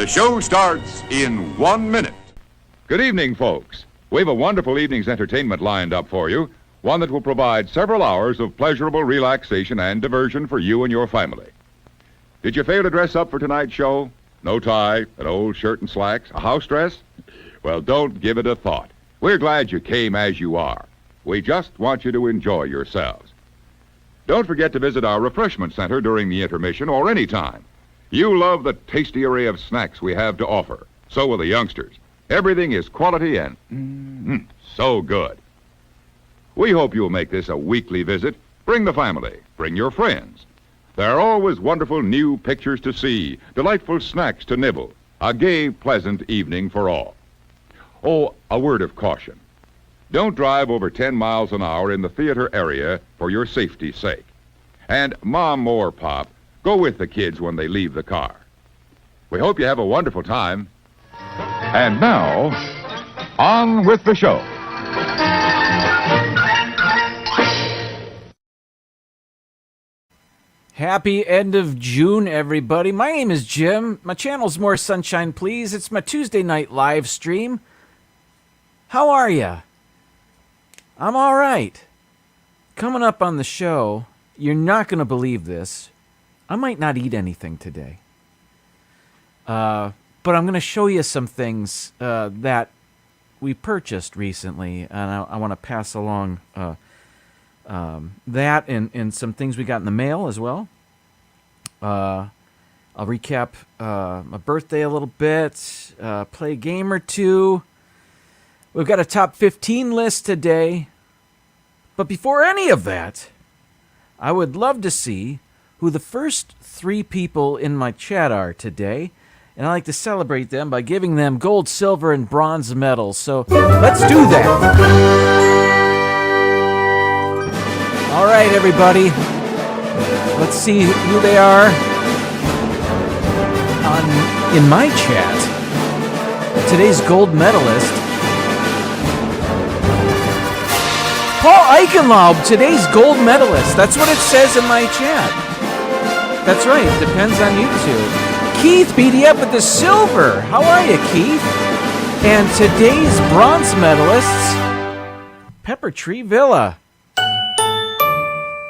The show starts in 1 minute. Good evening, folks. We have a wonderful evening's entertainment lined up for you, one that will provide several hours of pleasurable relaxation and diversion for you and your family. Did you fail to dress up for tonight's show? No tie, an old shirt and slacks, a house dress? Well, don't give it a thought. We're glad you came as you are. We just want you to enjoy yourselves. Don't forget to visit our refreshment center during the intermission or any time. You love the tasty array of snacks we have to offer. So will the youngsters. Everything is quality and so good. We hope you'll make this a weekly visit. Bring the family. Bring your friends. There are always wonderful new pictures to see, delightful snacks to nibble, a gay, pleasant evening for all. Oh, a word of caution. Don't drive over 10 miles an hour in the theater area for your safety's sake. And Mom or Pop, go with the kids when they leave the car. We hope you have a wonderful time. And now, on with the show. Happy end of June, everybody. My name is Jim. My channel's More Sunshine, Please. It's my Tuesday night live stream. How are ya? I'm all right. Coming up on the show, you're not going to believe this. I might not eat anything today. But I'm going to show you some things that we purchased recently, and I want to pass along that and some things we got in the mail as well. I'll recap my birthday a little bit, play a game or two. We've got a top 15 list today. But before any of that, I would love to see who the first 3 people in my chat are today. And I like to celebrate them by giving them gold, silver, and bronze medals. So let's do that. All right, everybody. Let's see who they are in my chat. Today's gold medalist, Paul Eichenlaub, today's gold medalist. That's what it says in my chat. That's right. Depends on YouTube. Keith beat you up with the silver. How are you, Keith? And today's bronze medalists, Pepper Tree Villa.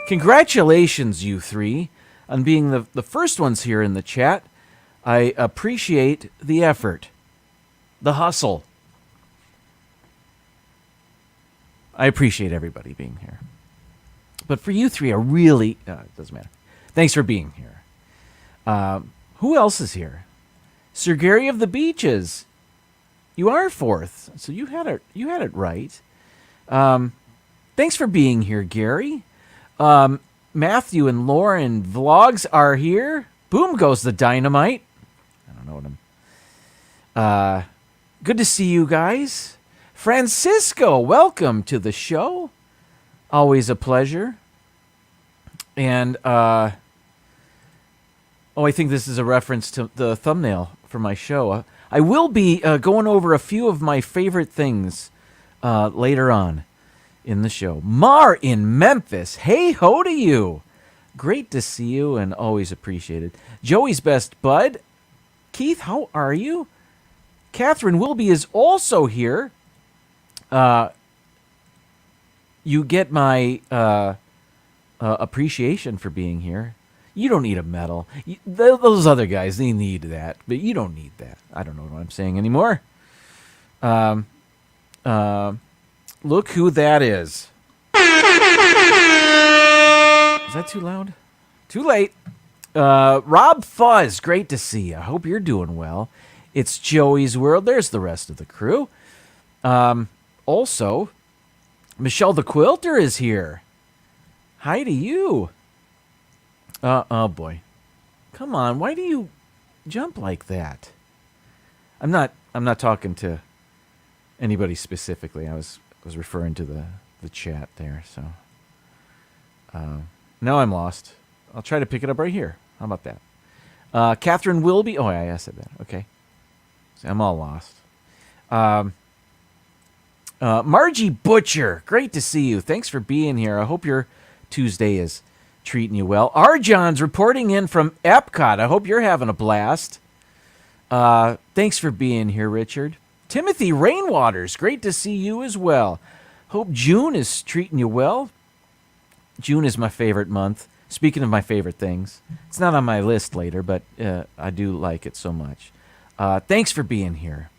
Congratulations, you 3, on being the first ones here in the chat. I appreciate the effort, the hustle. I appreciate everybody being here. But for you 3, I really... it doesn't matter. Thanks for being here. Who else is here? Sir Gary of the Beaches. You are 4th, so you had it right. Thanks for being here, Gary. Matthew and Lauren Vlogs are here. Boom goes the dynamite. I don't know what good to see you guys. Francisco, welcome to the show. Always a pleasure. And I think this is a reference to the thumbnail for my show. I will be going over a few of my favorite things later on in the show. Mar in Memphis. Hey ho to you. Great to see you and always appreciated. Joey's best bud. Keith, how are you? Catherine Wilby is also here. You get my appreciation for being here. You don't need a medal. Those other guys, they need that, but you don't need that. I don't know what I'm saying anymore. Look who that is. Is that too loud? Too late. Rob Fuzz, great to see you. I hope you're doing well. It's Joey's World. There's the rest of the crew. Also, Michelle the Quilter is here. Hi to you. Oh boy. Come on, why do you jump like that? I'm not talking to anybody specifically. I was referring to the chat there, so now I'm lost. I'll try to pick it up right here. How about that? Catherine Wilby. Oh, I said that. Okay. See, I'm all lost. Margie Butcher, great to see you. Thanks for being here. I hope your Tuesday is treating you well. Arjon's reporting in from Epcot. I hope you're having a blast. Thanks for being here, Richard. Timothy Rainwaters, great to see you as well. Hope June is treating you well. June is my favorite month. Speaking of my favorite things, it's not on my list later, but I do like it so much. Thanks for being here.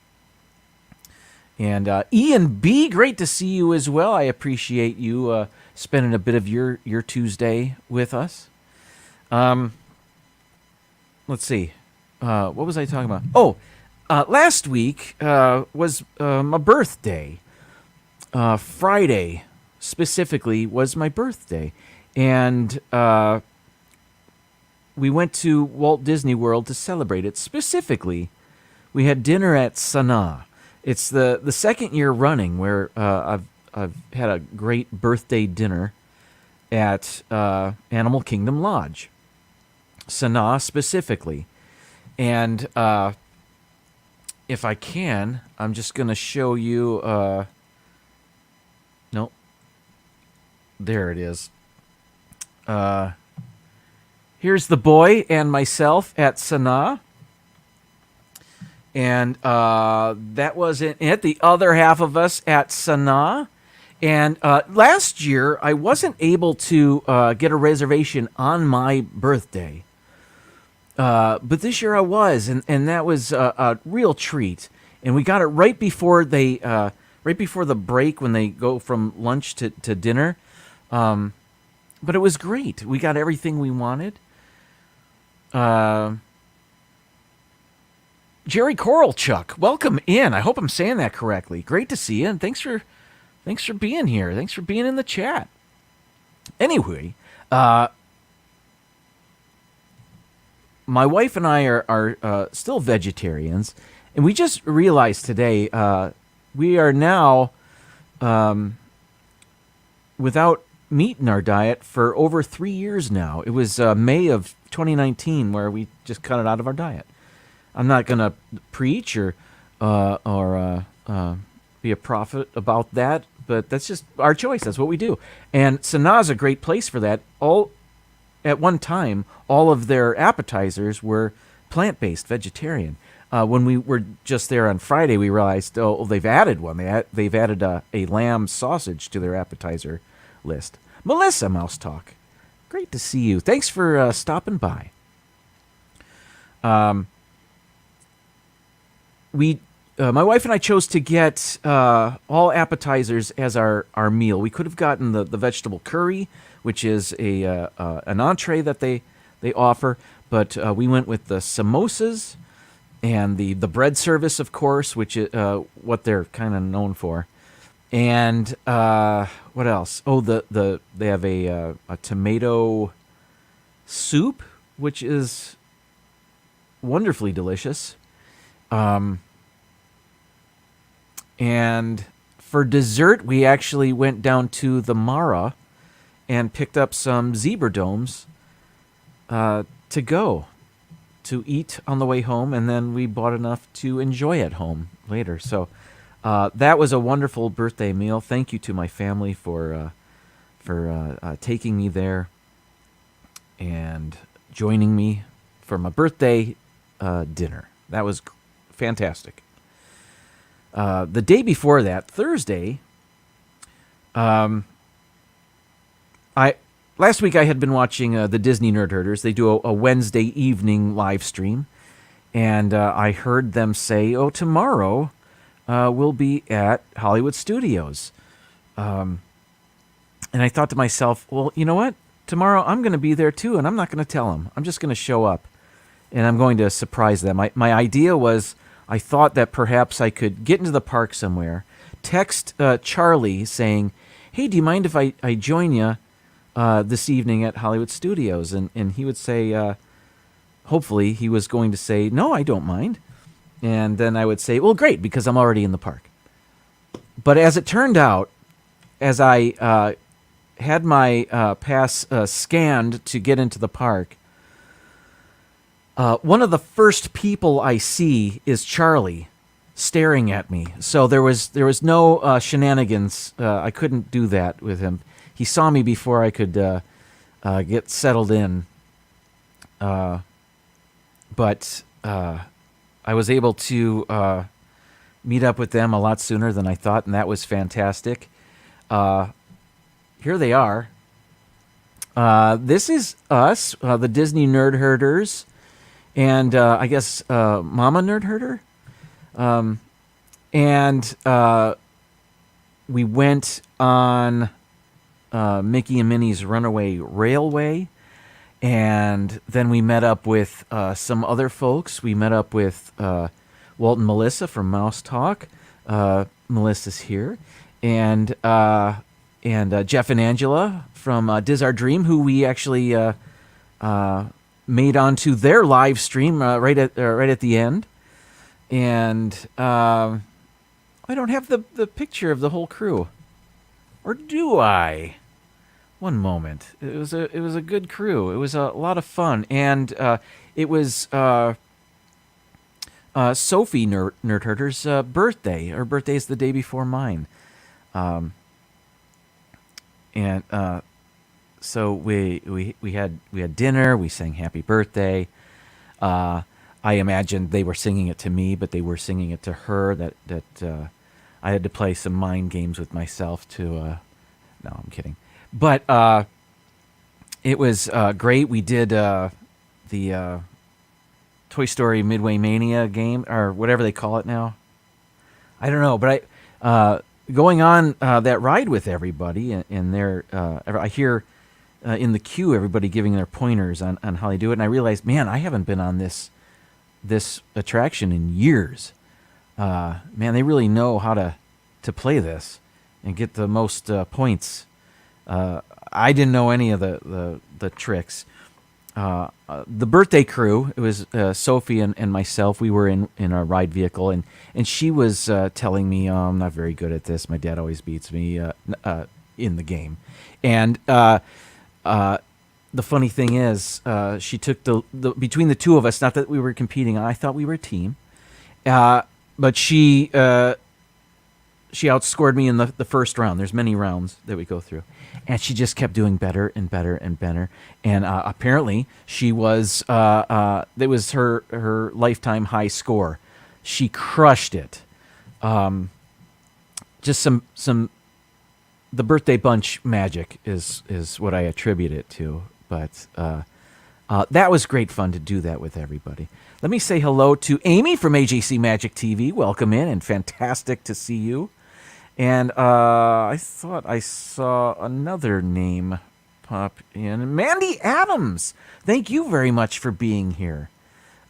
And Ian B., great to see you as well. I appreciate you spending a bit of your Tuesday with us. Let's see. What was I talking about? Oh, last week was my birthday. Friday, specifically, was my birthday. And we went to Walt Disney World to celebrate it. Specifically, we had dinner at Sanaa. It's the second year running where I've had a great birthday dinner at Animal Kingdom Lodge. Sanaa specifically. And if I can, I'm just going to show you... Nope. There it is. Here's the boy and myself at Sanaa. And that was it. The other half of us at Sanaa. And last year, I wasn't able to get a reservation on my birthday. But this year I was, and that was a real treat. And we got it right before right before the break when they go from lunch to dinner. But it was great. We got everything we wanted. Jerry Koralchuk, welcome in. I hope I'm saying that correctly. Great to see you, and thanks for being here. Thanks for being in the chat. Anyway, my wife and I are still vegetarians, and we just realized today we are now without meat in our diet for over 3 years now. It was May of 2019 where we just cut it out of our diet. I'm not going to preach or be a prophet about that, but that's just our choice. That's what we do. And Sanaa is a great place for that. At one time, all of their appetizers were plant-based, vegetarian. When we were just there on Friday, we realized, they've added one. They've added a lamb sausage to their appetizer list. Melissa Mouse Talk, great to see you. Thanks for stopping by. My wife and I chose to get all appetizers as our meal. We could have gotten the vegetable curry, which is an entree that they offer, but we went with the samosas and the bread service, of course, which is what they're kind of known for. And what else? Oh, they have a tomato soup, which is wonderfully delicious. And for dessert, we actually went down to the Mara and picked up some zebra domes to eat on the way home, and then we bought enough to enjoy at home later. So that was a wonderful birthday meal. Thank you to my family for taking me there and joining me for my birthday dinner. That was fantastic. The day before that, Thursday, last week I had been watching the Disney Nerd Herders. They do a Wednesday evening live stream, and I heard them say, tomorrow we'll be at Hollywood Studios. And I thought to myself, well, you know what? Tomorrow I'm going to be there too, and I'm not going to tell them. I'm just going to show up, and I'm going to surprise them. My idea was, I thought that perhaps I could get into the park somewhere, text Charlie saying, hey, do you mind if I join you this evening at Hollywood Studios? And he would say, hopefully he was going to say, no, I don't mind. And then I would say, well, great, because I'm already in the park. But as it turned out, as I had my pass scanned to get into the park, one of the first people I see is Charlie staring at me. So there was no shenanigans. I couldn't do that with him. He saw me before I could get settled in. But I was able to meet up with them a lot sooner than I thought, and that was fantastic. Here they are. This is us, the Disney Nerd Herders, and I guess Mama Nerd Herder. And we went on Mickey and Minnie's Runaway Railway, and then we met up with some other folks. We met up with Walt and Melissa from Mouse Talk. Melissa's here, and Jeff and Angela from Diz Our Dream, who we actually made onto their live stream right at the end. And I don't have the picture of the whole crew, or do I? One moment. It was a good crew. It was a lot of fun, and it was Sophie Nerdherder's birthday. Her birthday is the day before mine, and so we had dinner. We sang Happy Birthday. I imagined they were singing it to me, but they were singing it to her. That I had to play some mind games with myself to. No, I'm kidding. But it was great. We did the Toy Story Midway Mania game, or whatever they call it now. I don't know, but going on that ride with everybody, and I hear in the queue everybody giving their pointers on how they do it, and I realized, man, I haven't been on this attraction in years. Man, they really know how to play this and get the most points. I didn't know any of the tricks. The birthday crew, it was Sophie and myself. We were in our ride vehicle, and she was telling me, oh, I'm not very good at this. My dad always beats me in the game. And the funny thing is, she took the between the two of us, not that we were competing, I thought we were a team, but she outscored me in the first round. There's many rounds that we go through, and she just kept doing better and better and better. And apparently, she was that was her lifetime high score. She crushed it. Just some the birthday bunch magic is what I attribute it to. But that was great fun to do that with everybody. Let me say hello to Amy from AJC Magic TV. Welcome in, and fantastic to see you. And I thought I saw another name pop in. Mandy Adams. Thank you very much for being here.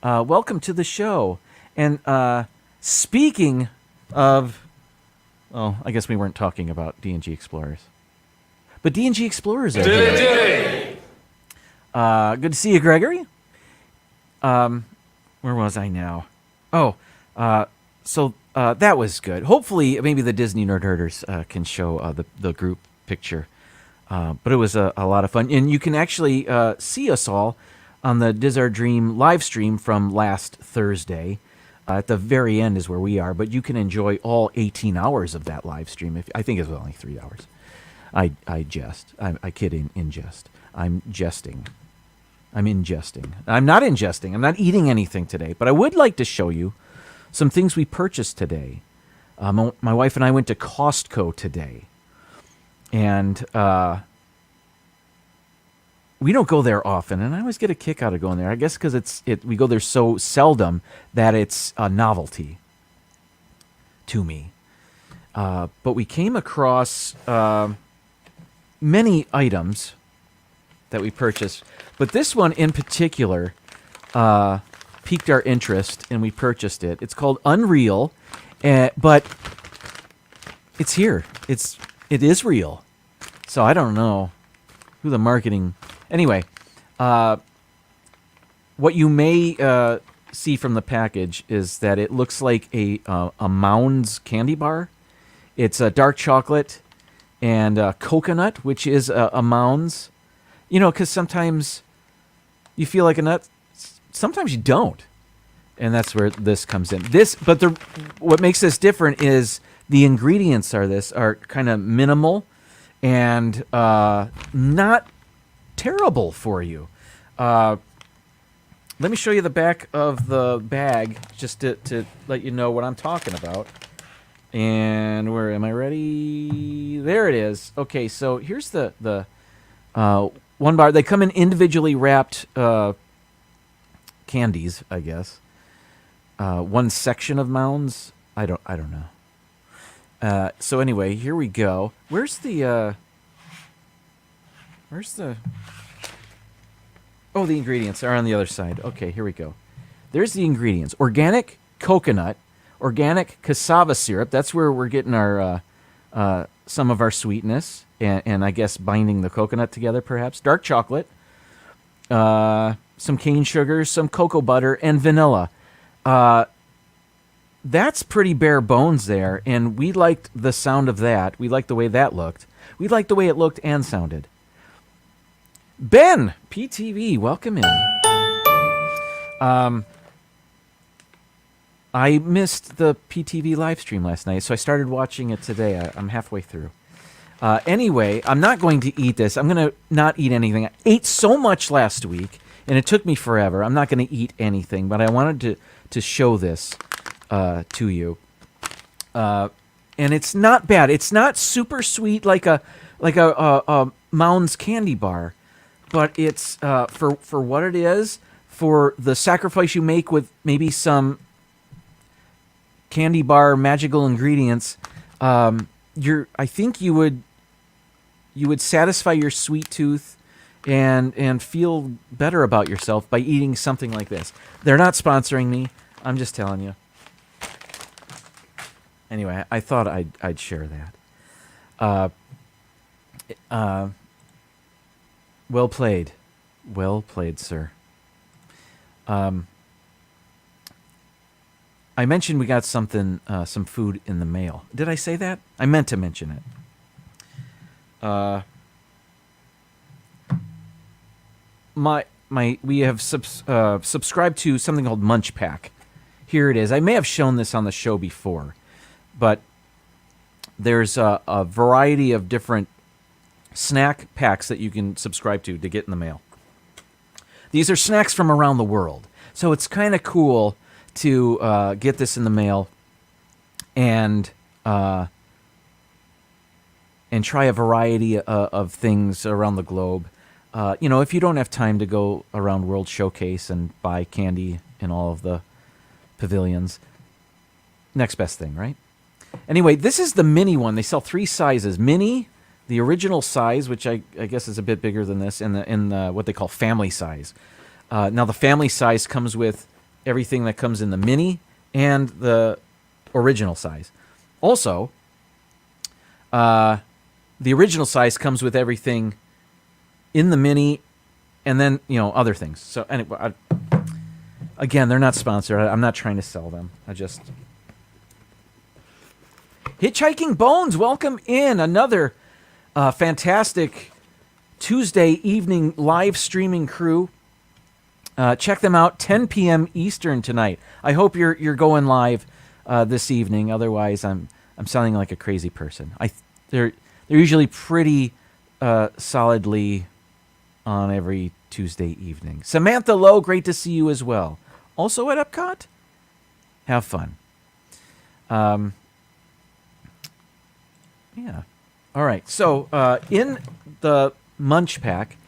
Welcome to the show. And speaking of, oh, I guess we weren't talking about D&G Explorers. But D&G Explorers are here. Good to see you, Gregory. Where was I now? Oh, so that was good. Hopefully, maybe the Disney Nerd Herders can show the group picture. But it was a lot of fun. And you can actually see us all on the Diz Our Dream live stream from last Thursday. At the very end is where we are, but you can enjoy all 18 hours of that live stream. I think it was only 3 hours. I jest. I kid in jest. I'm jesting. I'm ingesting. I'm not ingesting. I'm not eating anything today, but I would like to show you some things we purchased today. My wife and I went to Costco today, and we don't go there often, and I always get a kick out of going there. I guess because we go there so seldom that it's a novelty to me. But we came across many items that we purchased, but this one in particular piqued our interest, and we purchased it. It's called Unreal, but it's here. It is real. So I don't know who the marketing. Anyway, what you may see from the package is that it looks like a Mounds candy bar. It's a dark chocolate and coconut, which is a Mounds. You know, because sometimes you feel like a nut, sometimes you don't, and that's where this comes in. What makes this different is the ingredients are kind of minimal and not terrible for you. let me show you the back of the bag just to let you know what I'm talking about. And where am I ready? There it is. Okay, so here's the one bar. They come in individually wrapped candies, I guess. One section of Mounds. I don't know. So anyway, here we go. Where's the Oh, the ingredients are on the other side. Okay, here we go. There's the ingredients. Organic coconut, organic cassava syrup. That's where we're getting our some of our sweetness and I guess binding the coconut together perhaps. Dark chocolate, some cane sugar, some cocoa butter, and vanilla. That's pretty bare bones there, and we liked the sound of that. We liked the way that looked. We liked the way it looked and sounded. Ben, PTV, welcome in. I missed the PTV live stream last night, so I started watching it today. I'm halfway through. Anyway, I'm not going to eat this. I'm going to not eat anything. I ate so much last week, and it took me forever. I'm not going to eat anything, but I wanted to show this to you. And it's not bad. It's not super sweet like a Mounds candy bar, but it's for what it is, for the sacrifice you make with maybe some candy bar magical ingredients. I think you would satisfy your sweet tooth and feel better about yourself by eating something like this. They're not sponsoring me. I'm just telling you. Anyway, I thought I'd share that. Well played, sir. I mentioned we got some food in the mail. Did I say that? I meant to mention it. We have subscribed to something called Munch Pack. Here it is. I may have shown this on the show before, but there's a variety of different snack packs that you can subscribe to get in the mail. These are snacks from around the world, so it's kind of cool to get this in the mail and try a variety of things around the globe. If you don't have time to go around World Showcase and buy candy in all of the pavilions, next best thing, right? Anyway, this is the mini one. They sell 3 sizes. Mini, the original size, which I guess is a bit bigger than this, and the what they call family size. Now, the family size comes with everything that comes in the mini and the original size. Also, the original size comes with everything in the mini and then, other things. So, anyway, again, they're not sponsored. I'm not trying to sell them. Hitchhiking Bones, welcome in. Another fantastic Tuesday evening live streaming crew. Check them out, 10 p.m. Eastern tonight. I hope you're going live this evening. Otherwise, I'm sounding like a crazy person. They're usually pretty solidly on every Tuesday evening. Samantha Lowe, great to see you as well. Also at Epcot? Have fun. Yeah. All right. So in the Munch Pack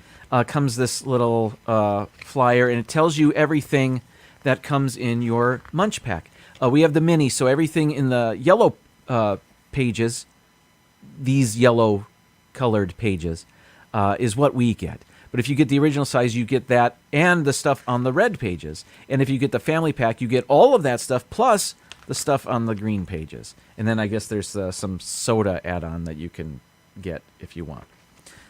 comes this little flyer, and it tells you everything that comes in your Munch Pack. We have the mini, so everything in the yellow pages, these yellow colored pages, is what we get. But if you get the original size, you get that and the stuff on the red pages. And if you get the family pack, you get all of that stuff plus the stuff on the green pages. And then I guess there's some soda add-on that you can get if you want.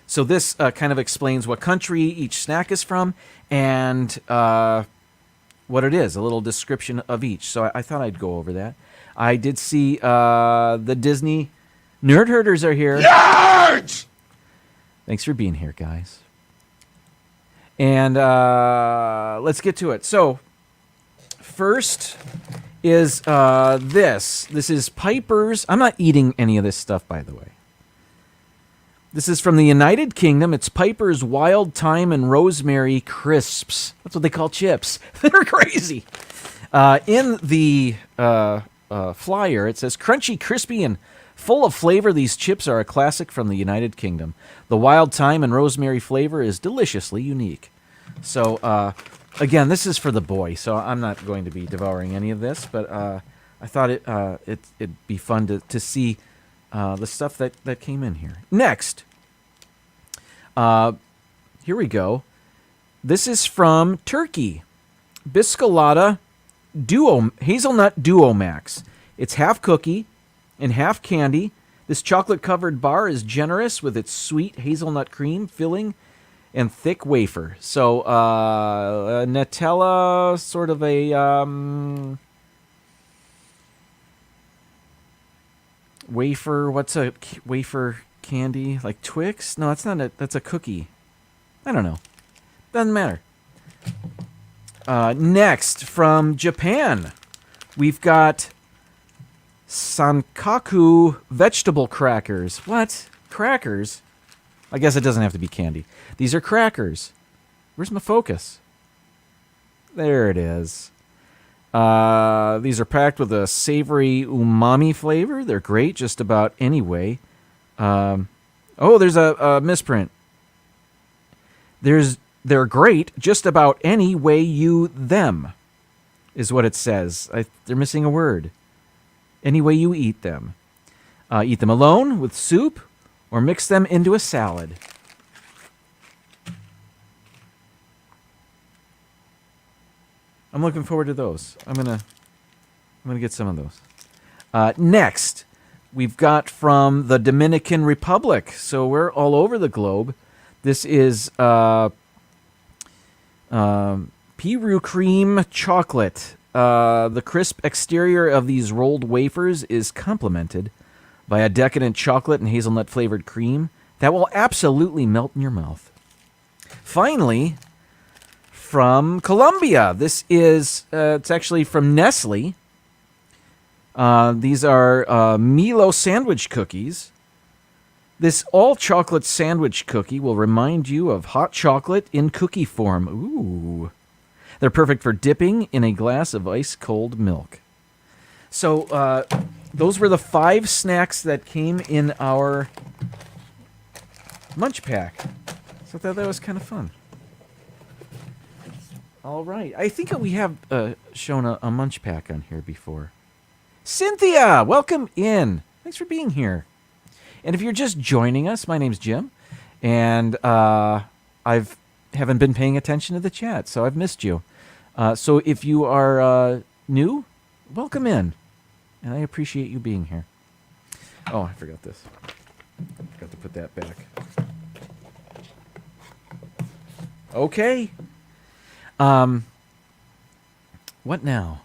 So this kind of explains what country each snack is from and what it is, a little description of each. So I thought I'd go over that. I did see the Disney Nerd Herders are here. Nerds! Thanks for being here, guys. And let's get to it. So first is this. This is Piper's. I'm not eating any of this stuff, by the way. This is from the United Kingdom. It's Piper's Wild Thyme and Rosemary Crisps. That's what they call chips. They're crazy. In the flyer, it says, crunchy, crispy, and full of flavor, these chips are a classic from the United Kingdom. The wild thyme and rosemary flavor is deliciously unique. So, again, this is for the boy, so I'm not going to be devouring any of this, but I thought it'd be fun to see the stuff that came in here. Next, here we go. This is from Turkey. Biscolata Hazelnut Duo Max. It's half cookie and half candy. This chocolate-covered bar is generous with its sweet hazelnut cream filling and thick wafer. So, Nutella, sort of a wafer. What's a wafer candy? Like Twix? No, that's not that's a cookie. I don't know. Doesn't matter. Next, from Japan, we've got Sankaku vegetable crackers. What? Crackers? I guess it doesn't have to be candy. These are crackers. Where's my focus? There it is. These are packed with a savory umami flavor. They're great just about any way. Oh, there's a misprint. They're great just about any way you them, is what it says. They're missing a word. Any way you eat them. Eat them alone, with soup, or mix them into a salad. I'm looking forward to those. I'm gonna get some of those. Next, we've got from the Dominican Republic. So we're all over the globe. This is Peru cream chocolate. The crisp exterior of these rolled wafers is complemented by a decadent chocolate and hazelnut flavored cream that will absolutely melt in your mouth. Finally, from Colombia, this is it's actually from Nestle. These are Milo sandwich cookies. This all-chocolate sandwich cookie will remind you of hot chocolate in cookie form. Ooh. They're perfect for dipping in a glass of ice-cold milk. So, those were the 5 snacks that came in our Munch Pack. So I thought that was kind of fun. All right. I think we have shown a Munch Pack on here before. Cynthia, welcome in. Thanks for being here. And if you're just joining us, my name's Jim, and haven't been paying attention to the chat, so I've missed you. So if you are new, welcome in, and I appreciate you being here. Oh, I forgot this. Forgot to put that back. Okay. What now?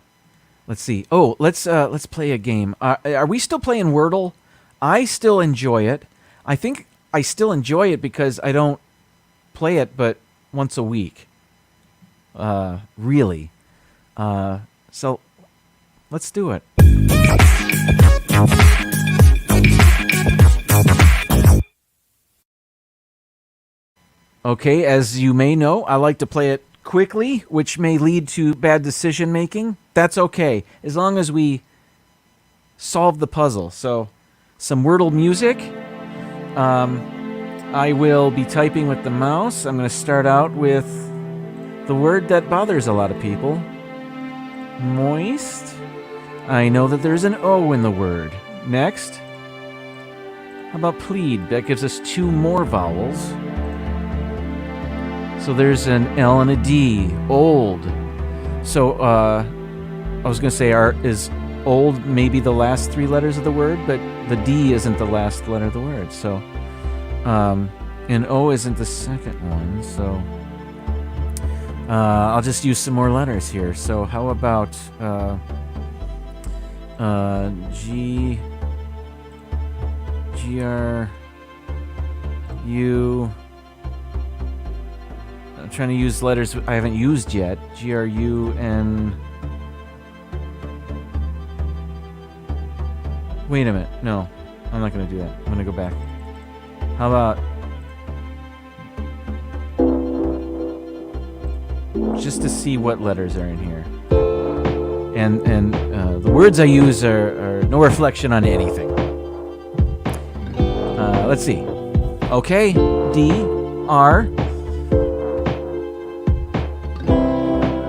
Let's see. Oh, let's play a game. Are we still playing Wordle? I still enjoy it. I think I still enjoy it because I don't play it but once a week. Really. So let's do it. Okay, as you may know, I like to play it quickly, which may lead to bad decision making. That's okay, as long as we solve the puzzle. So, some Wordle music. I will be typing with the mouse. I'm going to start out with the word that bothers a lot of people. Moist. I know that there's an O in the word. Next. How about plead? That gives us 2 more vowels. So there's an L and a D. Old. So, I was going to say, is old maybe the last 3 letters of the word, but the D isn't the last letter of the word. So, and O isn't the second one. So, I'll just use some more letters here. So how about G R U. I'm trying to use letters I haven't used yet. GRUN. Wait a minute. No, I'm not going to do that. I'm going to go back. How about just to see what letters are in here? And the words I use are no reflection on anything. Let's see. Okay, D, R.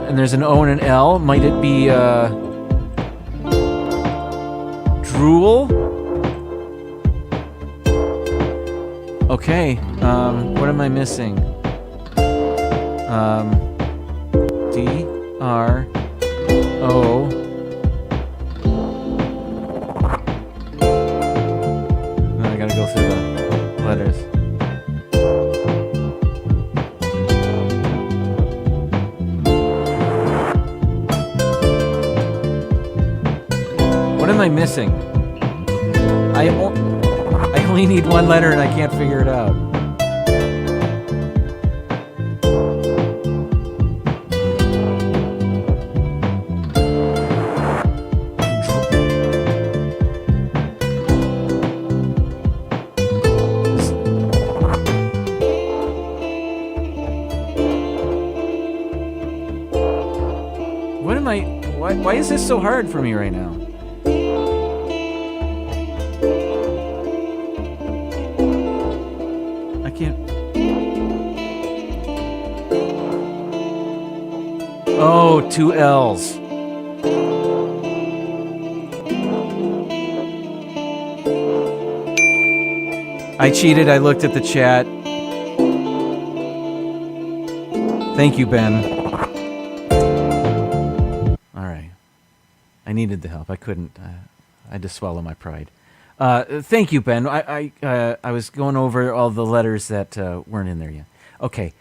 And there's an O and an L. Might it be drool? Okay, what am I missing? D, R, O. Now I gotta go through the letters. What am I missing? I only need one letter and I can't figure it out. What am I... Why is this so hard for me right now? I can't... Oh, 2 L's. I cheated. I looked at the chat. Thank you, Ben. All right. I needed the help. I couldn't. I had to swallow my pride. Thank you, Ben. I was going over all the letters that weren't in there yet. Okay.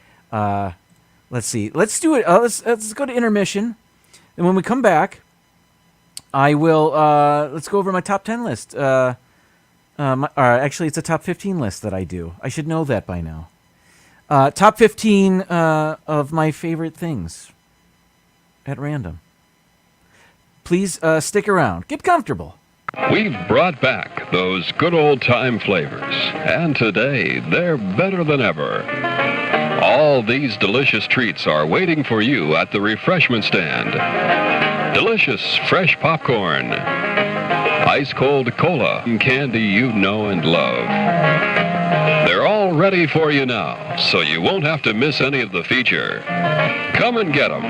Let's see. Let's do it. Let's go to intermission, and when we come back, I will. Let's go over my top 10 list. Actually, it's a top 15 list that I do. I should know that by now. Top 15 of my favorite things at random. Please stick around. Get comfortable. We've brought back those good old-time flavors, and today they're better than ever. All these delicious treats are waiting for you at the refreshment stand. Delicious fresh popcorn, ice-cold cola, and candy you know and love. They're all ready for you now, so you won't have to miss any of the feature. Come and get them.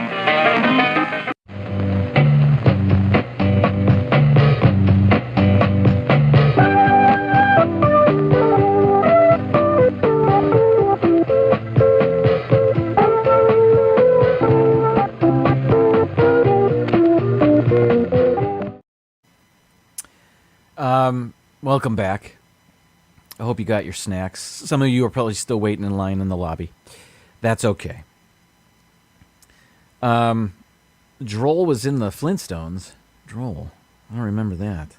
Welcome back. I hope you got your snacks. Some of you are probably still waiting in line in the lobby. That's okay. Droll was in the Flintstones. Droll. I don't remember that.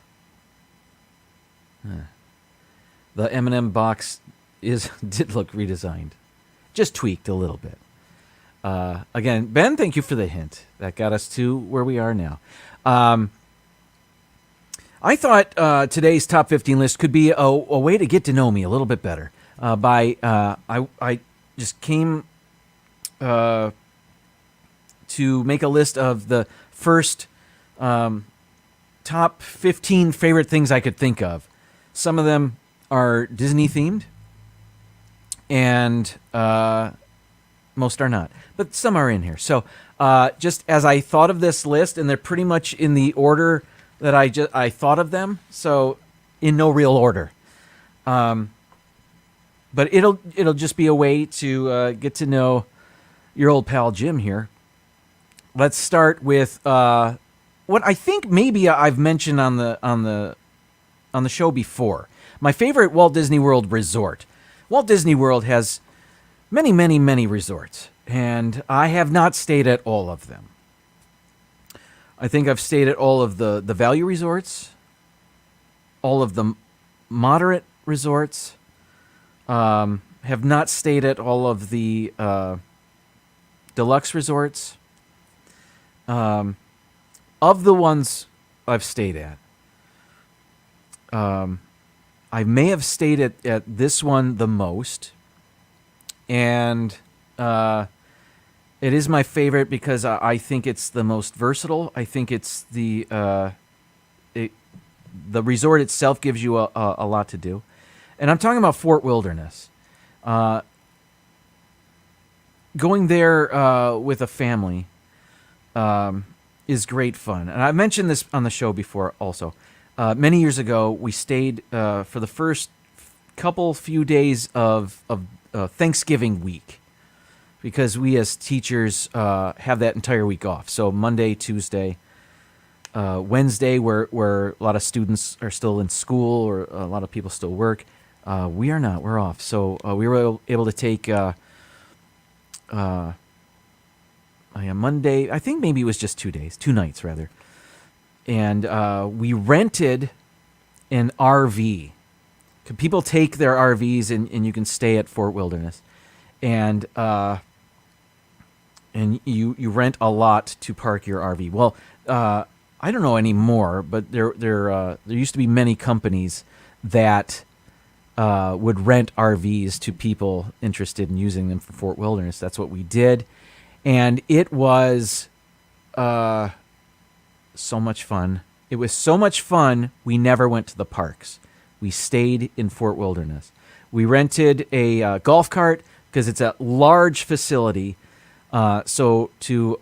The M&M box did look redesigned. Just tweaked a little bit. Again, Ben, thank you for the hint. That got us to where we are now. I thought today's top 15 list could be a way to get to know me a little bit better. I just came to make a list of the first top 15 favorite things I could think of. Some of them are Disney themed, and most are not, but some are in here. So just as I thought of this list, and they're pretty much in the order that I thought of them, so in no real order. But it'll just be a way to get to know your old pal Jim here. Let's start with what I think maybe I've mentioned on the show before. My favorite Walt Disney World resort. Walt Disney World has many, many, many resorts, and I have not stayed at all of them. I think I've stayed at all of the value resorts, all of the moderate resorts. Have not stayed at all of the deluxe resorts. Of the ones I've stayed at, I may have stayed at this one the most, and it is my favorite because I think it's the most versatile. I think it's the resort itself gives you a lot to do, and I'm talking about Fort Wilderness. Going there with a family is great fun, and I mentioned this on the show before. Also, many years ago, we stayed for the first few days of Thanksgiving week, because we as teachers have that entire week off. So Monday, Tuesday, Wednesday, where a lot of students are still in school or a lot of people still work. We are not. We're off. So we were able to take Monday. I think maybe it was just 2 days, 2 nights rather. And we rented an RV. People take their RVs and you can stay at Fort Wilderness. And you rent a lot to park your RV. Well, I don't know anymore, but there used to be many companies that would rent RVs to people interested in using them for Fort Wilderness. That's what we did, and it was so much fun. It was so much fun, we never went to the parks. We stayed in Fort Wilderness. We rented a golf cart because it's a large facility. So to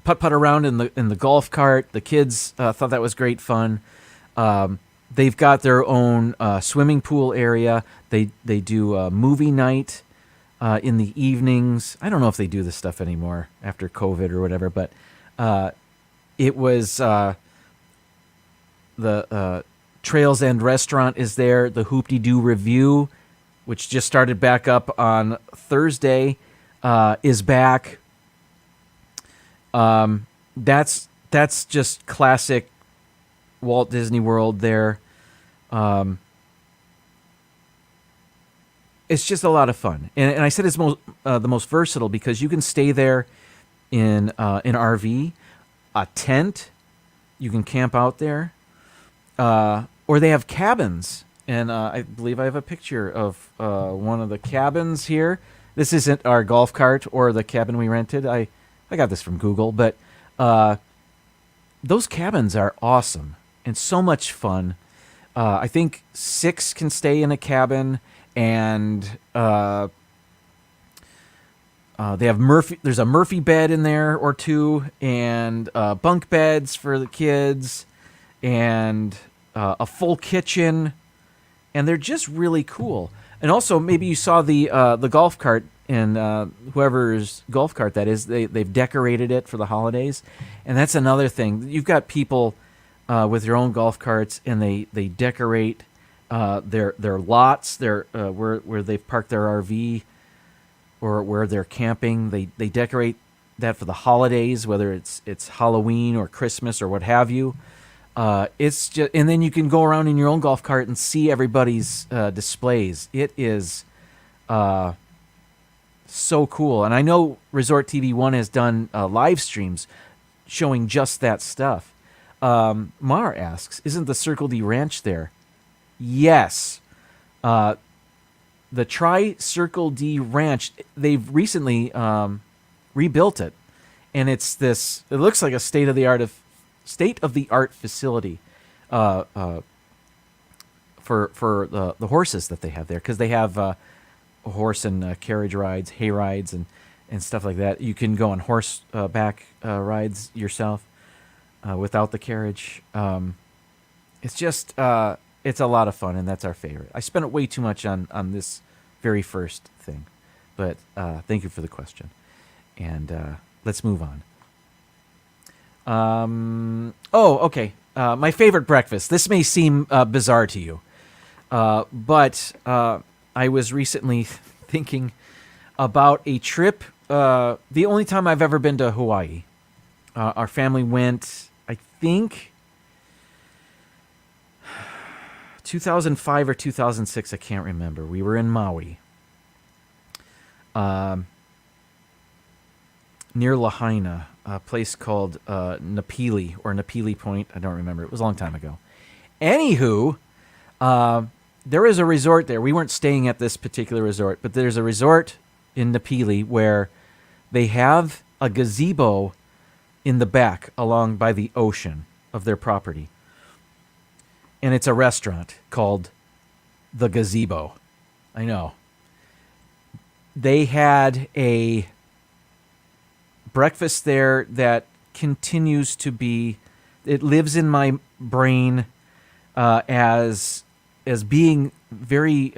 putt around in the golf cart, the kids thought that was great fun. They've got their own swimming pool area. They do a movie night in the evenings. I don't know if they do this stuff anymore after COVID or whatever, but it was the Trails End Restaurant is there. The Hoop-de-Doo Review, which just started back up on Thursday, is back. That's just classic Walt Disney World there. It's just a lot of fun, and I said it's the most versatile because you can stay there in an RV, a tent. You can camp out there, or they have cabins. And I believe I have a picture of one of the cabins here. This isn't our golf cart or the cabin we rented. I got this from Google, but those cabins are awesome and so much fun. I think 6 can stay in a cabin, and they have Murphy. There's a Murphy bed in there or 2, and bunk beds for the kids, and a full kitchen. And they're just really cool. And also, maybe you saw the golf cart, and whoever's golf cart that is, they've decorated it for the holidays. And that's another thing. You've got people with their own golf carts, and they decorate their lots, where they've parked their RV or where they're camping. They decorate that for the holidays, whether it's Halloween or Christmas or what have you. It's just, and then you can go around in your own golf cart and see everybody's displays. It is so cool. And I know Resort TV 1 has done live streams showing just that stuff. Mar asks, isn't the Circle D Ranch there? Yes. The Circle D Ranch, they've recently rebuilt it. And it looks like a state-of-the-art facility for the horses that they have there, because they have horse and carriage rides, hay rides, and stuff like that. You can go on horseback rides yourself without the carriage. It's just it's a lot of fun, and that's our favorite. I spent way too much on this very first thing, but thank you for the question, and let's move on. Okay. My favorite breakfast. This may seem bizarre to you, but I was recently thinking about a trip. The only time I've ever been to Hawaii. Our family went, I think, 2005 or 2006. I can't remember. We were in Maui. Near Lahaina, a place called Napili or Napili Point. I don't remember. It was a long time ago. Anywho, there is a resort there. We weren't staying at this particular resort, but there's a resort in Napili where they have a gazebo in the back along by the ocean of their property. And it's a restaurant called The Gazebo. I know. They had a breakfast there that continues to be, it lives in my brain as being very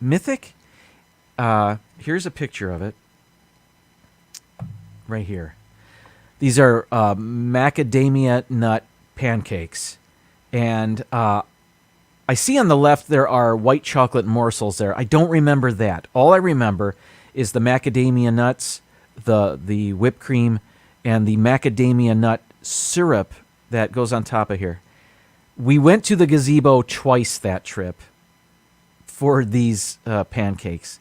mythic. Here's a picture of it right here. These are macadamia nut pancakes. And I see on the left there are white chocolate morsels there. I don't remember that. All I remember is the macadamia nuts, the whipped cream, and the macadamia nut syrup that goes on top of here. We went to the gazebo twice that trip for these pancakes.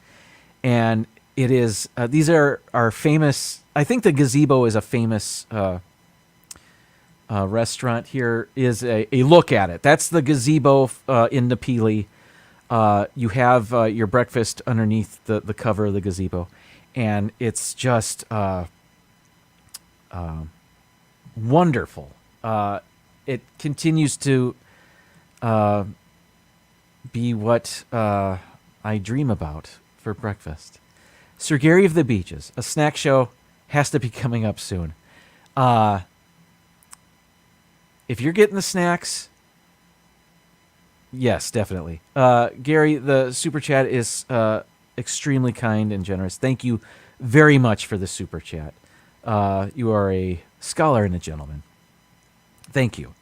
And it is, these are famous, I think the gazebo is a famous restaurant. Here is a look at it. That's the gazebo in Napili. You have your breakfast underneath the cover of the gazebo. And it's just wonderful. It continues to be what I dream about for breakfast. Sir Gary of the Beaches, a snack show, has to be coming up soon. If you're getting the snacks, yes, definitely. Gary, the super chat is extremely kind and generous. Thank you very much for the super chat. You are a scholar and a gentleman. Thank you.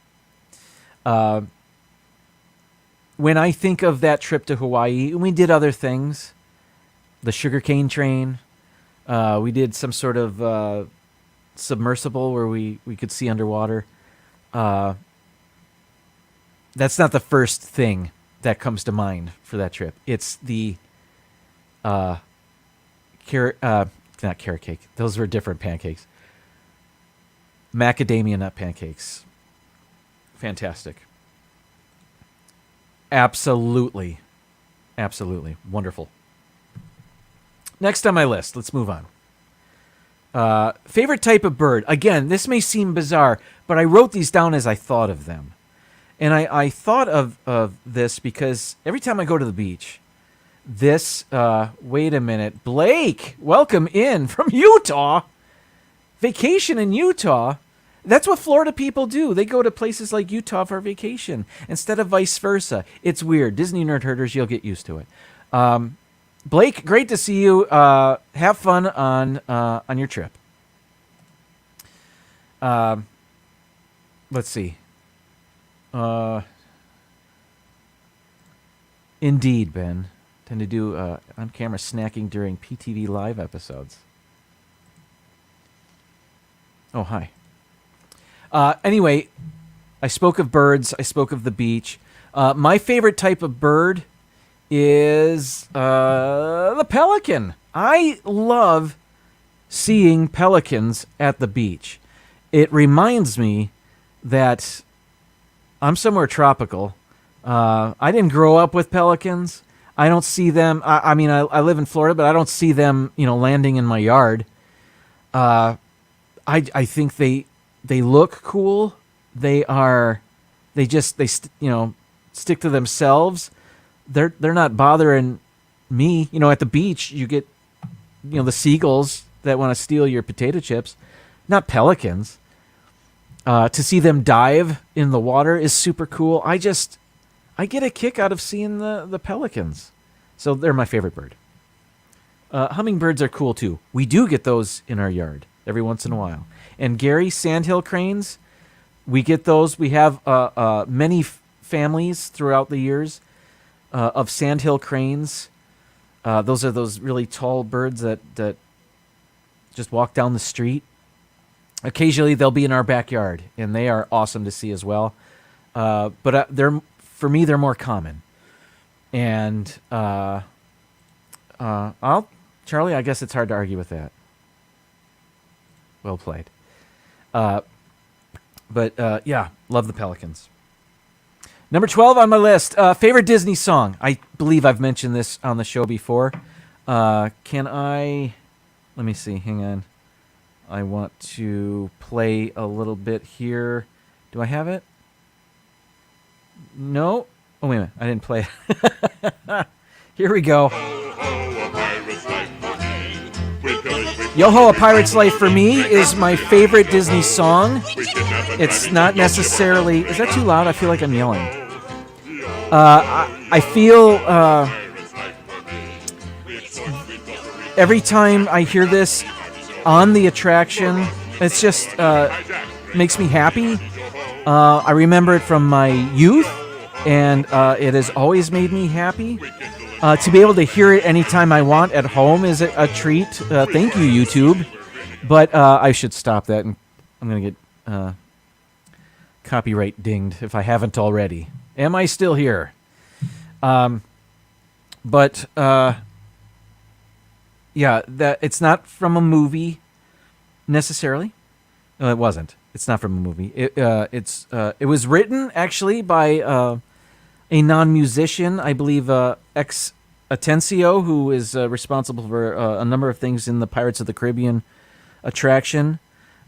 When I think of that trip to Hawaii, we did other things. The sugarcane train. We did some sort of submersible where we could see underwater. That's not the first thing that comes to mind for that trip. It's the not carrot cake. Those were different pancakes. Macadamia nut pancakes. Fantastic. Absolutely. Absolutely. Wonderful. Next on my list, let's move on. Favorite type of bird. Again, this may seem bizarre, but I wrote these down as I thought of them. And I thought of this because every time I go to the beach, wait a minute. Blake, welcome in from Utah. Vacation in Utah. That's what Florida people do. They go to places like Utah for vacation instead of vice versa. It's weird. Disney Nerd Herders, you'll get used to it. Blake, great to see you. Have fun on your trip. Let's see. Indeed, Ben. Tend to do on-camera snacking during PTV Live episodes. Oh, hi. Anyway, I spoke of birds. I spoke of the beach. My favorite type of bird is the pelican. I love seeing pelicans at the beach. It reminds me that I'm somewhere tropical. I didn't grow up with pelicans. I don't see them. I mean, I live in Florida, but I don't see them, landing in my yard. I think they look cool. They stick to themselves. They're not bothering me. At the beach, you get, the seagulls that want to steal your potato chips, not pelicans. To see them dive in the water is super cool. I get a kick out of seeing the pelicans. So they're my favorite bird. Hummingbirds are cool too. We do get those in our yard every once in a while. And Gary, sandhill cranes, we get those. We have many families throughout the years of sandhill cranes. Those are those really tall birds that just walk down the street. Occasionally they'll be in our backyard, and they are awesome to see as well. But for me, they're more common. And Charlie, I guess it's hard to argue with that. Well played. But yeah, love the pelicans. Number 12 on my list. Favorite Disney song. I believe I've mentioned this on the show before. Can I... Let me see. Hang on. I want to play a little bit here. Do I have it? No? Oh, wait a minute. I didn't play it. Here we go. Yo-Ho, A Pirate's Life for me is my favorite Disney song. It's not necessarily... Is that too loud? I feel like I'm yelling. I feel... every time I hear this on the attraction, it's just makes me happy. I remember it from my youth, and it has always made me happy. To be able to hear it anytime I want at home is a treat. Thank you, YouTube. But I should stop that, and I'm going to get copyright dinged if I haven't already. Am I still here? Yeah, that it's not from a movie necessarily. No, it wasn't. It's not from a movie. It was written actually by a non-musician, I believe, ex Atencio, who is responsible for a number of things in the Pirates of the Caribbean attraction.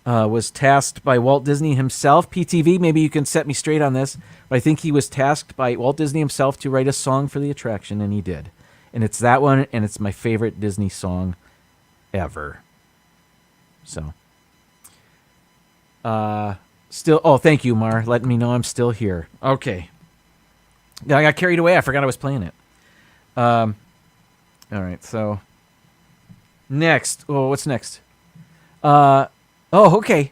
Was tasked by Walt Disney himself. PTV, maybe you can set me straight on this, but I think he was tasked by Walt Disney himself to write a song for the attraction, and he did. And it's that one, and it's my favorite Disney song ever. So, still, oh, thank you, Mar, letting me know I'm still here. Okay. I got carried away. I forgot I was playing it. All right, so next. Oh, what's next? Oh, okay.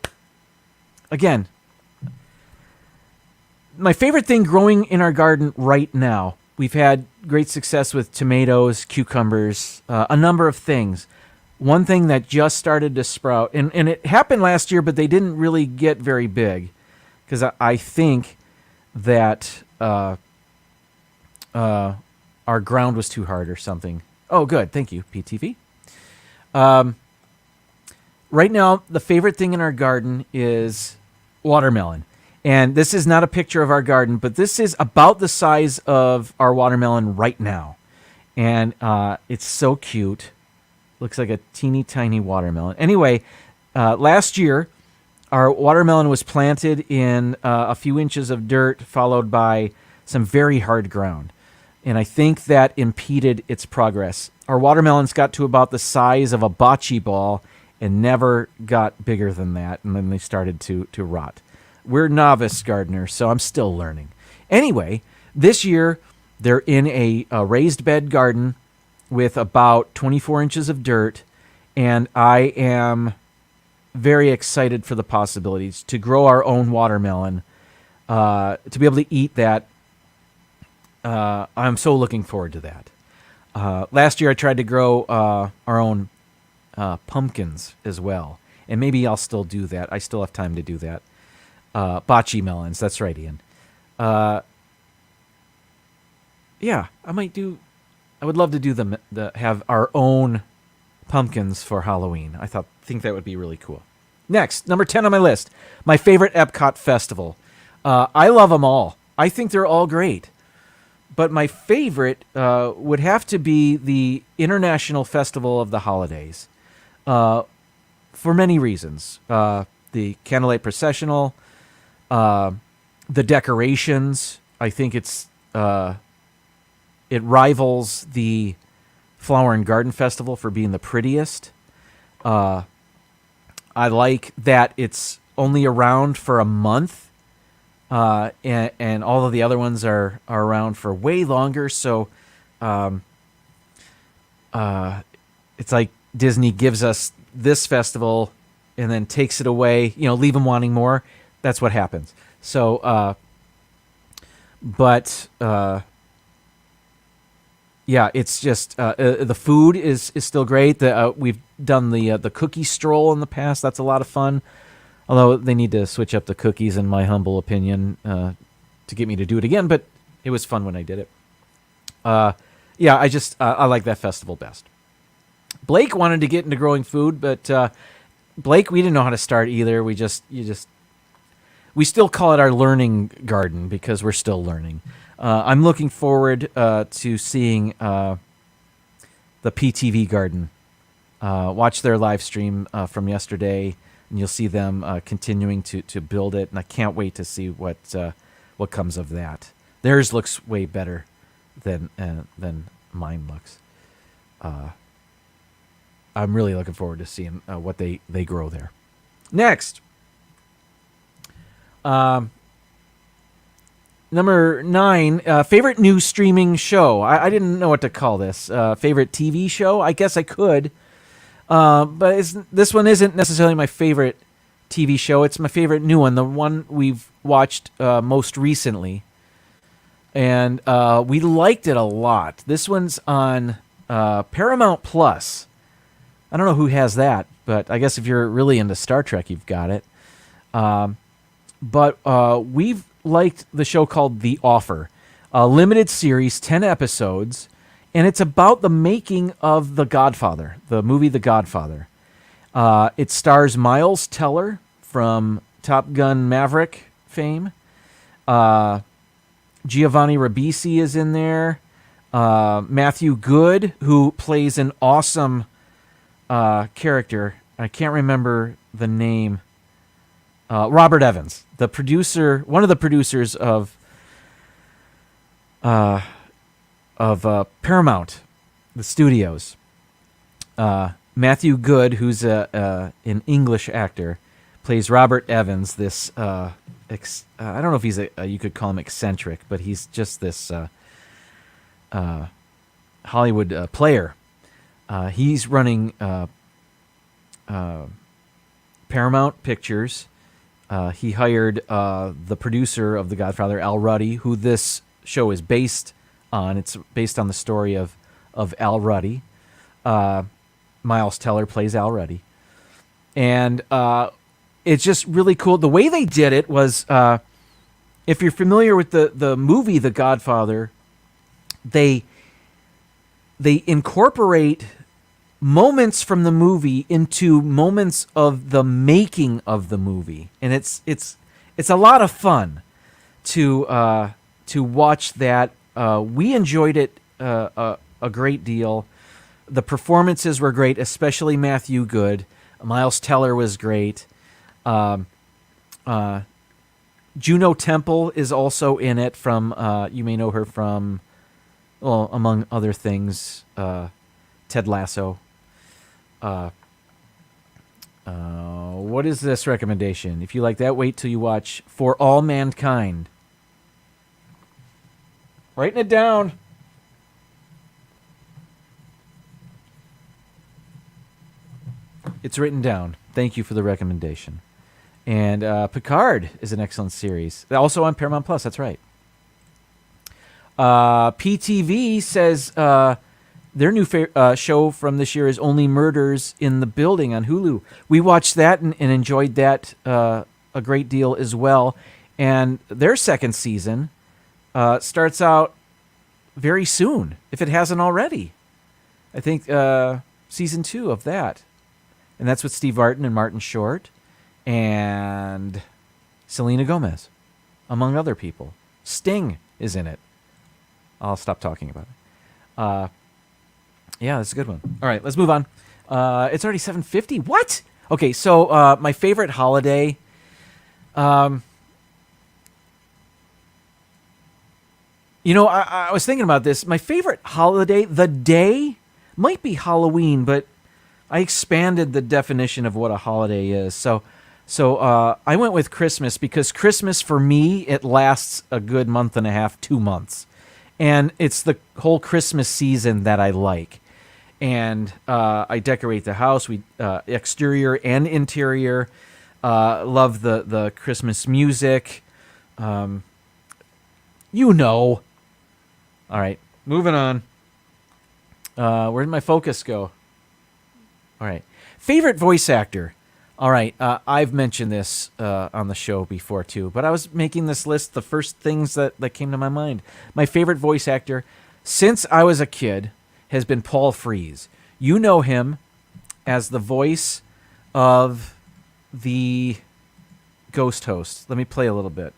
Again, my favorite thing growing in our garden right now. We've had great success with tomatoes, cucumbers, a number of things. One thing that just started to sprout, and it happened last year, but they didn't really get very big, because I think that our ground was too hard or something. Oh, good. Thank you, PTV. Right now, the favorite thing in our garden is watermelon. And this is not a picture of our garden, but this is about the size of our watermelon right now. And it's so cute. Looks like a teeny tiny watermelon. Anyway, last year, our watermelon was planted in a few inches of dirt, followed by some very hard ground. And I think that impeded its progress. Our watermelons got to about the size of a bocce ball and never got bigger than that, and then they started to rot. We're novice gardeners, so I'm still learning. Anyway, this year, they're in a raised bed garden with about 24 inches of dirt, and I am very excited for the possibilities to grow our own watermelon, to be able to eat that. I'm so looking forward to that. Last year I tried to grow our own pumpkins as well, and maybe I'll still do that. I still have time to do that. Bocce melons, that's right, Ian. Yeah, I would love to do have our own pumpkins for Halloween. I think that would be really cool. Next, number 10 on my list, my favorite Epcot festival. I love them all. I think they're all great. But my favorite would have to be the International Festival of the Holidays, for many reasons. The Candlelight Processional, the decorations. I think it rivals the Flower and Garden Festival for being the prettiest. I like that it's only around for a month. And all of the other ones are around for way longer. So, it's like Disney gives us this festival and then takes it away, leave them wanting more. That's what happens. So, yeah, it's just, the food is still great. We've done the cookie stroll in the past. That's a lot of fun. Although they need to switch up the cookies, in my humble opinion, to get me to do it again. But it was fun when I did it. Yeah, I like that festival best. Blake wanted to get into growing food, but Blake, we didn't know how to start either. We still call it our learning garden because we're still learning. I'm looking forward to seeing the PTV garden. Watch their live stream from yesterday, and you'll see them continuing to build it. And I can't wait to see what comes of that. Theirs looks way better than mine looks. I'm really looking forward to seeing what they grow there. Next, number 9, favorite new streaming show. I didn't know what to call this. Favorite TV show? I guess I could. But this one isn't necessarily my favorite TV show. It's my favorite new one, the one we've watched most recently. And we liked it a lot. This one's on Paramount Plus. I don't know who has that, but I guess if you're really into Star Trek, you've got it. But we've liked the show called The Offer, a limited series, 10 episodes, and it's about the making of The Godfather, the movie The Godfather. It stars Miles Teller from Top Gun Maverick fame. Giovanni Ribisi is in there. Matthew Good, who plays an awesome character. I can't remember the name. Robert Evans, the producer, one of the producers of Paramount, the studios. Matthew Good, who's an English actor, plays Robert Evans. This I don't know if he's you could call him eccentric, but he's just this Hollywood player. He's running Paramount Pictures. He hired the producer of The Godfather, Al Ruddy, who this show is based on. It's based on the story of Al Ruddy. Miles Teller plays Al Ruddy. And it's just really cool. The way they did it was, if you're familiar with the movie The Godfather, they incorporate moments from the movie into moments of the making of the movie, and it's a lot of fun to watch that. We enjoyed it a great deal. The performances were great, especially Matthew Good. Miles Teller was great. Juno Temple is also in it. From you may know her from, well, among other things, Ted Lasso. What is this recommendation? If you like that, wait till you watch For All Mankind. Writing it down. It's written down. Thank you for the recommendation. And Picard is an excellent series. Also on Paramount Plus, that's right. PTV says their new show from this year is Only Murders in the Building on Hulu. We watched that and enjoyed that a great deal as well. And their second season starts out very soon, if it hasn't already. I think season 2 of that. And that's with Steve Martin and Martin Short and Selena Gomez, among other people. Sting is in it. I'll stop talking about it. Yeah, that's a good one. All right, let's move on. It's already 7:50. What? Okay, so my favorite holiday. I was thinking about this. My favorite holiday, the day, might be Halloween, but I expanded the definition of what a holiday is. So I went with Christmas because Christmas, for me, it lasts a good month and a half, 2 months. And it's the whole Christmas season that I like. And I decorate the house, exterior and interior. Love the Christmas music. All right, moving on. Where did my focus go? All right. Favorite voice actor. All right. I've mentioned this on the show before, too. But I was making this list, the first things that came to my mind. My favorite voice actor since I was a kid has been Paul Frees. You know him as the voice of the ghost host. Let me play a little bit.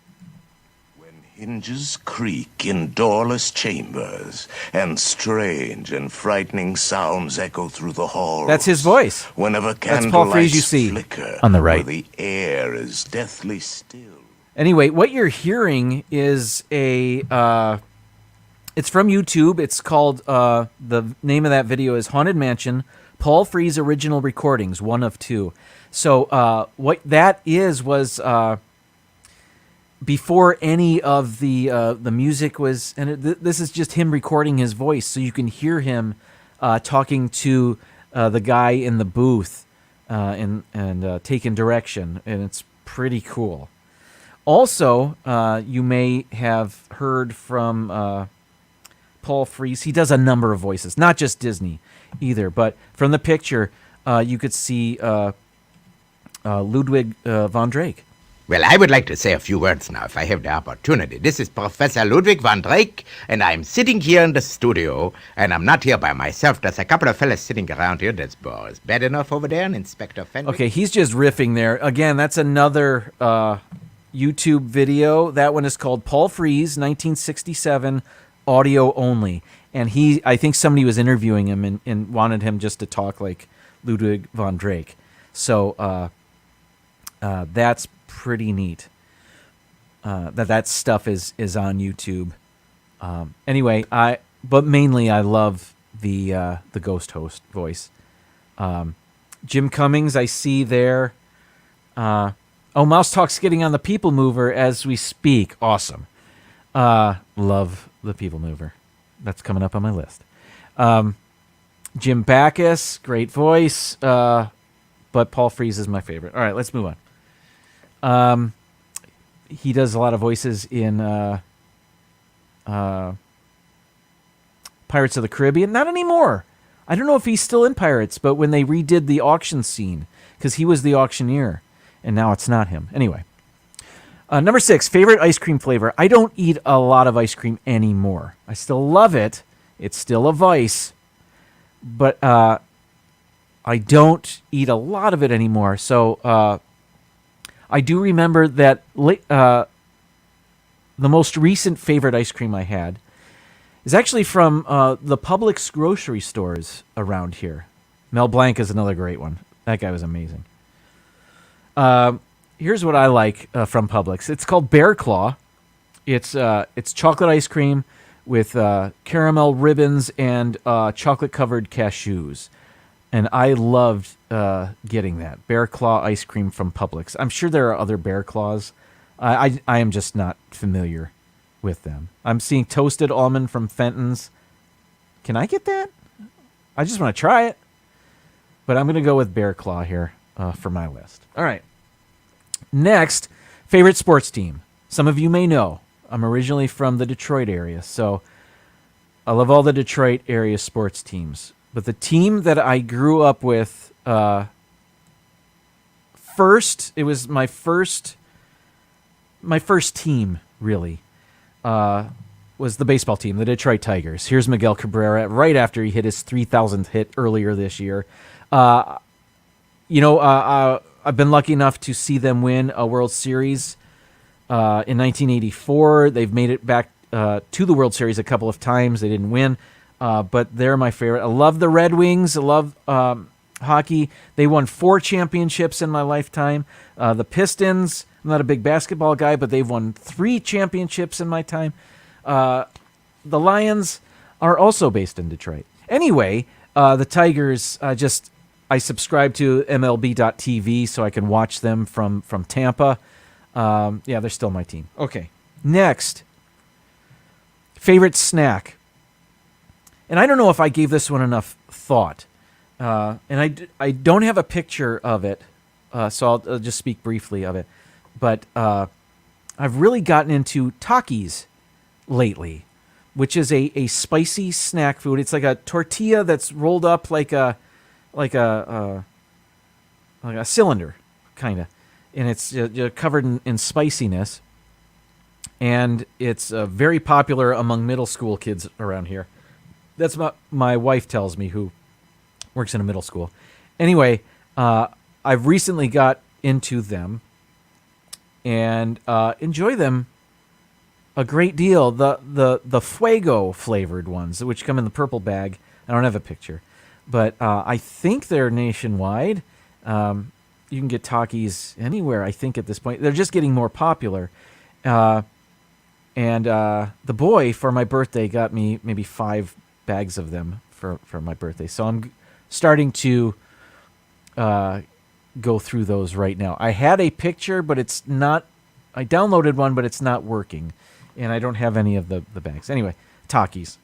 Hinges creak in doorless chambers, and strange and frightening sounds echo through the halls. That's his voice. Whenever That's Paul Frees you candlelights see flicker, on the right. where the air is deathly still. Anyway, what you're hearing is it's from YouTube. It's called, the name of that video is Haunted Mansion, Paul Frees Original Recordings, 1 of 2. So what that was before any of the music was, and this is just him recording his voice, so you can hear him talking to the guy in the booth and taking direction, and it's pretty cool. Also, you may have heard from Paul Frees. He does a number of voices, not just Disney either, but from the picture, you could see Ludwig von Drake. Well, I would like to say a few words now, if I have the opportunity. This is Professor Ludwig von Drake, and I'm sitting here in the studio, and I'm not here by myself. There's a couple of fellas sitting around here. There's Boris Bad enough over there, and Inspector Fenwick. Okay, he's just riffing there. Again, that's another YouTube video. That one is called Paul Frees, 1967, audio only. And I think somebody was interviewing him and wanted him just to talk like Ludwig von Drake. So that's pretty neat. That stuff is on YouTube. Anyway, but mainly I love the ghost host voice. Jim Cummings, I see there. Mouse Talk's getting on the People Mover as we speak. Awesome. Love the People Mover. That's coming up on my list. Jim Backus, great voice. But Paul Frees is my favorite. All right, let's move on. He does a lot of voices in Pirates of the Caribbean. Not anymore. I don't know if he's still in Pirates, but when they redid the auction scene, because he was the auctioneer, and now it's not him. Anyway. Number 6, favorite ice cream flavor. I don't eat a lot of ice cream anymore. I still love it. It's still a vice. But I don't eat a lot of it anymore. So I do remember that the most recent favorite ice cream I had is actually from the Publix grocery stores around here. Mel Blanc is another great one. That guy was amazing. Here's what I like from Publix. It's called Bear Claw. It's chocolate ice cream with caramel ribbons and chocolate-covered cashews. And I loved getting that. Bear Claw ice cream from Publix. I'm sure there are other Bear Claws. I am just not familiar with them. I'm seeing toasted almond from Fenton's. Can I get that? I just want to try it. But I'm going to go with Bear Claw here for my list. All right. Next, favorite sports team. Some of you may know I'm originally from the Detroit area, so I love all the Detroit area sports teams. But the team that I grew up with first, it was my first team, really, was the baseball team, the Detroit Tigers. Here's Miguel Cabrera right after he hit his 3,000th hit earlier this year. I've been lucky enough to see them win a World Series in 1984. They've made it back to the World Series a couple of times. They didn't win, but they're my favorite. I love the Red Wings. I love hockey. They won 4 championships in my lifetime. The Pistons, I'm not a big basketball guy, but they've won 3 championships in my time. The Lions are also based in Detroit. Anyway, the Tigers, I subscribe to MLB.TV so I can watch them from Tampa. They're still my team. Okay, next. Favorite snack. And I don't know if I gave this one enough thought. And I don't have a picture of it, so I'll just speak briefly of it. But I've really gotten into Takis lately, which is a spicy snack food. It's like a tortilla that's rolled up like a cylinder, kind of, and it's covered in spiciness, and it's very popular among middle school kids around here. That's what my wife tells me, who works in a middle school. Anyway, I've recently got into them, and enjoy them a great deal. The Fuego flavored ones, which come in the purple bag. I don't have a picture, but I think they're nationwide. You can get Takis anywhere, I think, at this point. They're just getting more popular. And the boy, for my birthday, got me maybe 5 bags of them for my birthday. So I'm starting to go through those right now. I had a picture, but it's not... I downloaded one, but it's not working. And I don't have any of the bags. Anyway, Takis.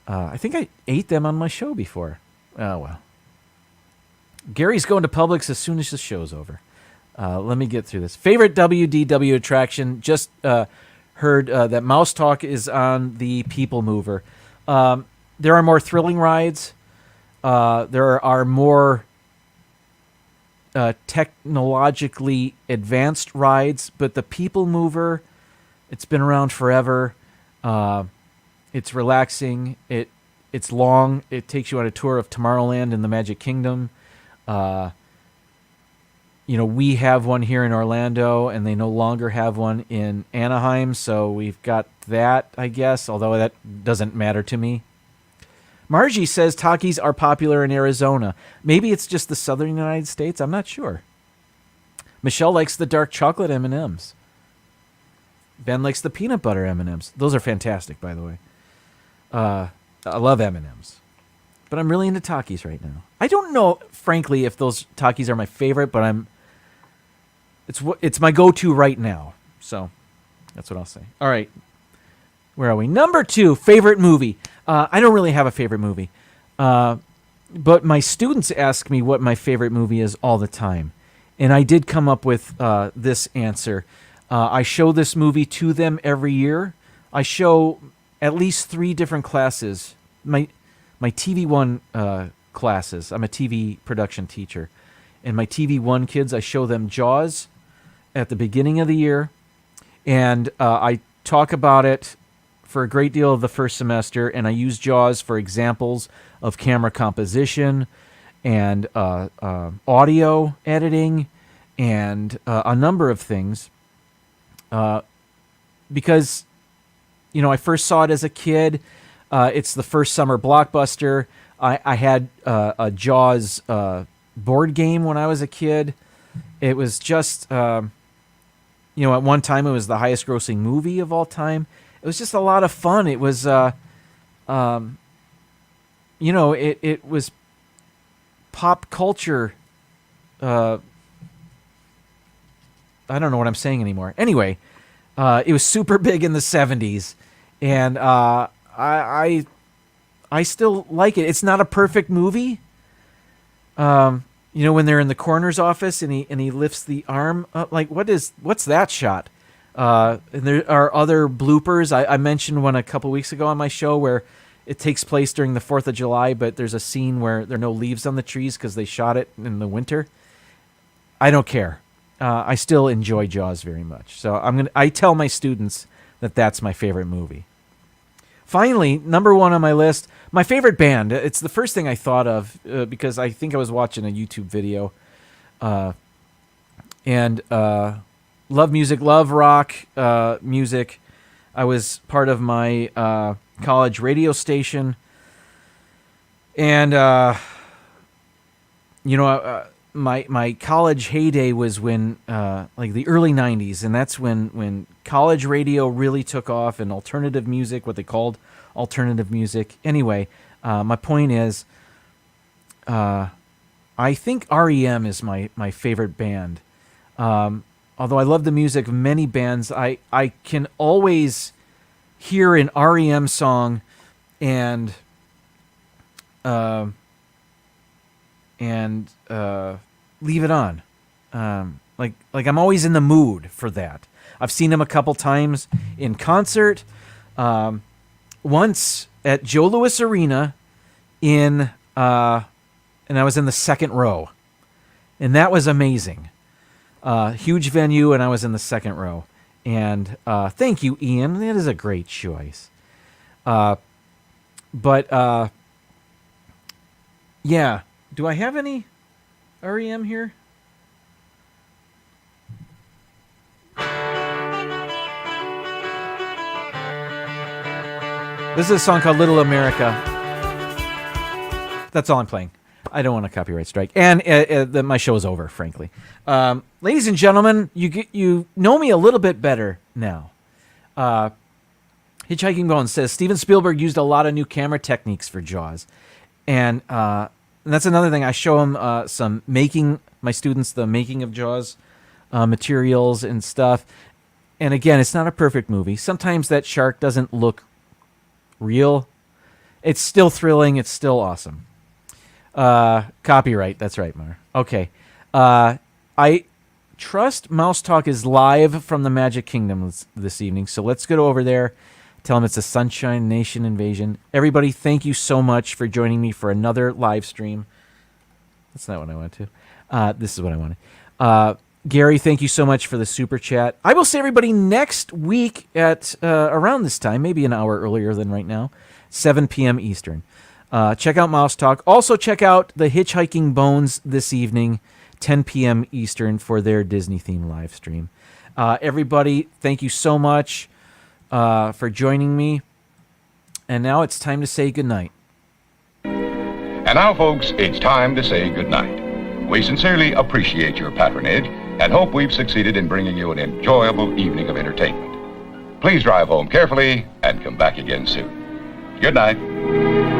I think I ate them on my show before. Oh, well. Gary's going to Publix as soon as the show's over. Let me get through this. Favorite WDW attraction. Just heard that Mouse Talk is on the People Mover. There are more thrilling rides. There are more technologically advanced rides, but the People Mover, it's been around forever. It's relaxing. It's long. It takes you on a tour of Tomorrowland and the Magic Kingdom. We have one here in Orlando, and they no longer have one in Anaheim, so we've got that, I guess, although that doesn't matter to me. Margie says Takis are popular in Arizona. Maybe it's just the southern United States. I'm not sure. Michelle likes the dark chocolate M&Ms. Ben likes the peanut butter M&Ms. Those are fantastic, by the way. I love M&Ms. But I'm really into Takis right now. I don't know, frankly, if those Takis are my favorite, but it's my go-to right now. So that's what I'll say. All right. Where are we? Number 2, favorite movie. I don't really have a favorite movie. But my students ask me what my favorite movie is all the time. And I did come up with this answer. I show this movie to them every year. I show at least 3 different classes. My TV 1 classes. I'm a TV production teacher. And my TV 1 kids, I show them Jaws at the beginning of the year. And I talk about it for a great deal of the first semester. And I use Jaws for examples of camera composition and audio editing and a number of things. Because, I first saw it as a kid. It's the first summer blockbuster. I had a Jaws board game when I was a kid. It was just, at one time it was the highest grossing movie of all time. It was just a lot of fun. It was, it was pop culture. I don't know what I'm saying anymore. Anyway, it was super big in the 70s. And I still like it. It's not a perfect movie. When they're in the coroner's office and he lifts the arm up, like what's that shot? And there are other bloopers. I mentioned one a couple weeks ago on my show where it takes place during the 4th of July, but there's a scene where there are no leaves on the trees because they shot it in the winter. I don't care. I still enjoy Jaws very much. So I tell my students that that's my favorite movie. Finally, number 1 on my list, my favorite band. It's the first thing I thought of because I think I was watching a YouTube video. And love music, love rock music. I was part of my college radio station. And, my college heyday was when, like the early 90s, and that's when college radio really took off and alternative music, what they called alternative music. Anyway, my point is, I think REM is my favorite band. Although I love the music of many bands, I can always hear an REM song and leave it on. Like I'm always in the mood for that. I've seen them a couple times in concert. Once at Joe Louis Arena and I was in the second row. And that was amazing. Huge venue, and I was in the second row. And thank you, Ian. That is a great choice. But yeah. Do I have any REM here? This is a song called Little America. That's all I'm playing. I don't want a copyright strike. And my show is over, frankly. Ladies and gentlemen, you know me a little bit better now. Hitchhiking Bones says, Steven Spielberg used a lot of new camera techniques for Jaws. And that's another thing. I show them my students the making of Jaws materials and stuff. And again, it's not a perfect movie. Sometimes that shark doesn't look real. It's still thrilling. It's still awesome. Copyright. That's right, Mar. Okay. I trust Mouse Talk is live from the Magic Kingdom this evening. So let's go over there. Tell them it's a Sunshine Nation invasion. Everybody, thank you so much for joining me for another live stream. That's not what I wanted to. This is what I wanted. Gary, thank you so much for the super chat. I will see everybody next week at around this time, maybe an hour earlier than right now, 7 p.m. Eastern. Check out Mouse Talk. Also check out the Hitchhiking Bones this evening, 10 p.m. Eastern, for their Disney-themed live stream. Everybody, thank you so much for joining me. And now it's time to say goodnight. And now, folks, it's time to say goodnight. We sincerely appreciate your patronage and hope we've succeeded in bringing you an enjoyable evening of entertainment. Please drive home carefully and come back again soon. Good night.